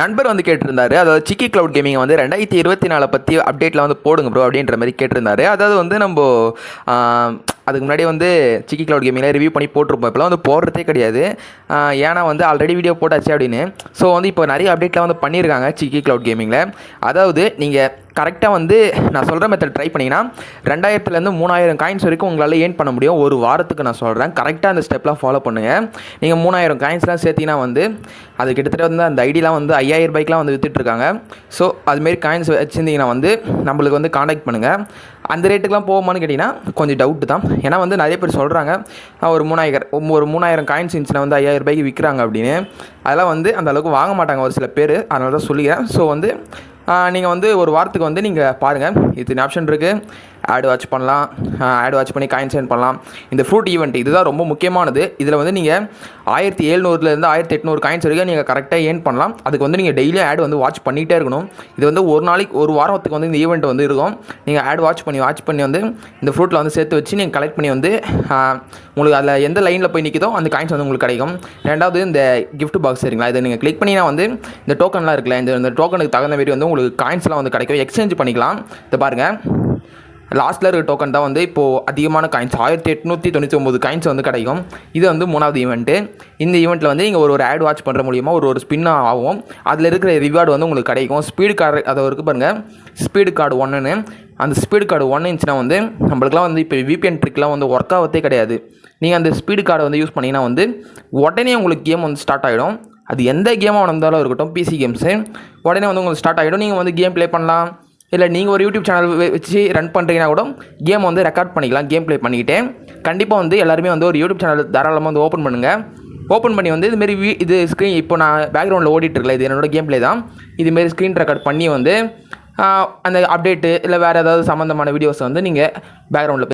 நண்பர் வந்து கேட்டிருந்தாரு. அதாவது சிக்கி கிளவுட் கேமிங் வந்து 2024 பற்றி அப்டேட்டில் வந்து போடுங்க ப்ரோ அப்படின்ற மாதிரி கேட்டிருந்தாரு. அதாவது வந்து நம்ம அதுக்கு முன்னாடி வந்து சிக்கி கிளவுட் கேமிங்கில் ரிவ்யூ பண்ணி போட்டிருப்போம். இப்போலாம் வந்து போடுறதே கிடையாது. ஏன்னா வந்து ஆல்ரெடி வீடியோ போட்டாச்சு அப்படின்னு. ஸோ வந்து இப்போ நிறைய அப்டேட்லாம் வந்து பண்ணியிருக்காங்க சிக்கி கிளவுட் கேமிங்கில். அதாவது நீங்கள் கரெக்டாக வந்து நான் சொல்கிற மெத்தட் ட்ரை பண்ணிங்கன்னா 2000 3000 காயின்ஸ் வரைக்கும் உங்களால் ஏர்ன் பண்ண முடியும் ஒரு வாரத்துக்கு. நான் சொல்கிறேன், கரெக்டாக அந்த ஸ்டெப்லாம் ஃபாலோ பண்ணுங்கள். நீங்கள் 3000 காயின்ஸ்லாம் சேர்த்திங்கன்னா வந்து அது கிட்டத்தட்ட வந்து அந்த ஐடிலாம் வந்து 5000 ரூபாய்க்குலாம் வந்து விற்றுட்ருக்காங்க. ஸோ அதுமாரி காயின்ஸ் வச்சுருந்தீங்கன்னா வந்து நம்மளுக்கு வந்து காண்டாக்ட் பண்ணுங்கள். அந்த ரேட்டுக்கெலாம் போகுமான்னு கேட்டிங்கன்னா கொஞ்சம் டவுட்டு தான். ஏன்னா வந்து நிறைய பேர் சொல்கிறாங்க ஒரு 3000 காயின்ஸ் இருந்துச்சுன்னா வந்து 5000 ரூபாய்க்கு விற்கிறாங்க அப்படின்னு. அதெல்லாம் வந்து அந்த அளவுக்கு வாங்க மாட்டாங்க ஒரு சில பேர். அதனால தான் சொல்லிக்கிறேன். ஸோ வந்து நீங்கள் வந்து ஒரு வாரத்துக்கு வந்து நீங்கள் பாருங்கள், இத்தனை ஆப்ஷன் இருக்குது. ஆட் வாட்ச் பண்ணலாம், ஆட் வாட்ச் பண்ணி காயின்ஸ் ஏர்ன் பண்ணலாம். இந்த ஃப்ரூட் ஈவெண்ட் இதுதான் ரொம்ப முக்கியமானது. இதில் வந்து நீங்கள் 1700 1800 காயின்ஸ் வரைக்கும் நீங்கள் கரெக்டாக ஏர்ன் பண்ணலாம். அதுக்கு வந்து நீங்கள் டெய்லியும் ஆட் வந்து வாட்ச் பண்ணிகிட்டே இருக்கணும். இது வந்து ஒரு நாளைக்கு ஒரு வாரத்துக்கு வந்து இந்த ஈவெண்ட் வந்து இருக்கும். நீங்கள் ஆட் வாட்ச் பண்ணி வந்து இந்த ஃப்ரூட்டில் வந்து சேர்த்து வச்சு நீங்கள் கலெக்ட் பண்ணி வந்து உங்களுக்கு அதில் எந்த லைனில் போய் நிற்கிதோ அந்த காயின்ஸ் வந்து உங்களுக்கு கிடைக்கும். ரெண்டாவது இந்த கிஃப்ட் பாக்ஸ் சரிங்களா, இதை நீங்கள் கிளிக் பண்ணினா வந்து இந்த டோக்கன்லாம் இருக்குல்ல, இந்த டோக்கனுக்கு தகுந்த மாதிரி வந்து உங்களுக்கு காயின்ஸ்லாம் வந்து கிடைக்கும். எக்ஸ்சேஞ்ச் பண்ணிக்கலாம். இதை பாருங்கள், லாஸ்ட்டில் இருக்க டோக்கன் தான் வந்து இப்போது அதிகமான காயின்ஸ் 1899 காயின்ஸ் வந்து கிடைக்கும். இது வந்து 3வது ஈவெண்ட்டு. இந்த ஈவெண்ட்டில் வந்து நீங்கள் ஒரு ஆட் வாட்ச் பண்ணுற மூலிமா ஒரு ஸ்பின் ஆகும். அதில் இருக்கிற ரிவார்டு வந்து உங்களுக்கு கிடைக்கும். ஸ்பீடு கார்டு அதை இருக்குது பாருங்கள், ஸ்பீடு கார்டு 1ன்னு. அந்த ஸ்பீடு கார்டு 1 இருந்துச்சுன்னா வந்து நம்மளுக்குலாம் வந்து இப்போ விபிஎன் ட்ரிக்லாம் வந்து ஒர்க் ஆகத்தே கிடையாது. நீங்கள் அந்த ஸ்பீடு கார்டை வந்து யூஸ் பண்ணிங்கன்னா வந்து உடனே உங்களுக்கு கேம் வந்து ஸ்டார்ட் ஆகிடும். அது எந்த கேமாக இருந்தாலும் இருக்கட்டும், பிசி கேம்ஸு உடனே வந்து உங்களுக்கு ஸ்டார்ட் ஆகிடும். நீங்கள் வந்து கேம் ப்ளே பண்ணலாம். இல்லை நீங்கள் ஒரு யூடியூப் சேனல் வச்சு ரன் பண்ணுறீங்கன்னா கூட கேம் வந்து ரெக்கார்ட் பண்ணிக்கலாம். கேம் ப்ளே பண்ணிக்கிட்டே கண்டிப்பாக வந்து எல்லாருமே வந்து ஒரு யூடியூப் சேனல் தாராளமாக வந்து ஓப்பன் பண்ணுங்கள். ஓப்பன் பண்ணி வந்து இதுமாரி இது ஸ்க்ரீன் இப்போ நான் பேக்ரவுண்டில் ஓடிட்டுருக்கல, இது என்னோடய கேம் ப்ளே தான். இதுமாரி ஸ்க்ரீன் ரெக்கார்ட் பண்ணி வந்து அந்த அப்டேட்டு இல்லை வேறு ஏதாவது சம்மந்தமான வீடியோஸை வந்து நீங்கள் பேக்ரவுண்டில்